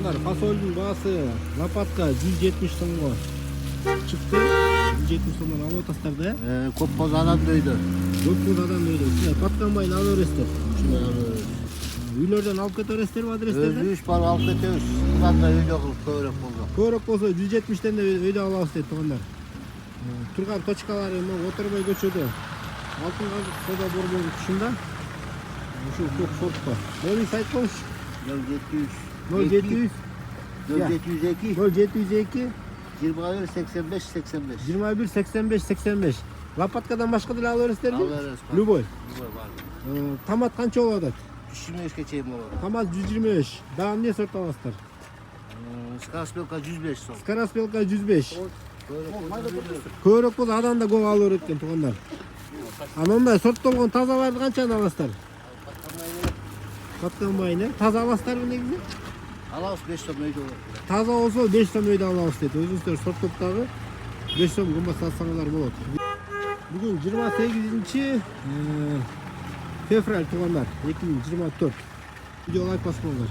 Tuğanlar, fasolün bağısı Lapatka 170 so'mga çıktı. 170 so'mdan alып атасыздар да? Көп болса адам дойду. Көп болса адам дойду. Силер Патканбайын алып бересиздер. Ушундай алып беребиз. Үйлөрдөн алып кете бересиздерби адрестерди? Өзүбүз барып алып кетебиз. Мындан да үйдө кылып көбүрөөк болсо. Көбүрөөк болсо 170тен де өйдө алабыз дейт тугандар. Турган точкалары Оторбай көчөдө. Алтын казык соода борборунун тушунда. Ушу көк сотко. Мобиль сайт болуш. 0700 0700 0702 0702 21 85 85. 21 85 85. Лопаткадан башка деле алып бересиздерби? Алып беребиз. Любой. Любой бар. Томат канча болуп атат? 125 чейин болот. Томат 125. Дагы эмне сорт аласыздар? Скороспелка 105 сом. Скороспелка 105. Көбүрөөк болсо адан да көп алып берет экен туугандар. Анандай сорттолгон тазаларды канчаны аласыздар? Патканбайын, таза аласыздарбы негизи? Алабыз 5 сом өйдө болот. Таза болсо 5 сом өйдө алабыз дейт. Өзүңүздөр сорттоп дагы 5 сом кымбат сатсаңыздар болот. Бүгүн 28 февраль туугандар 2024. Видео лайк басып коюңуздар.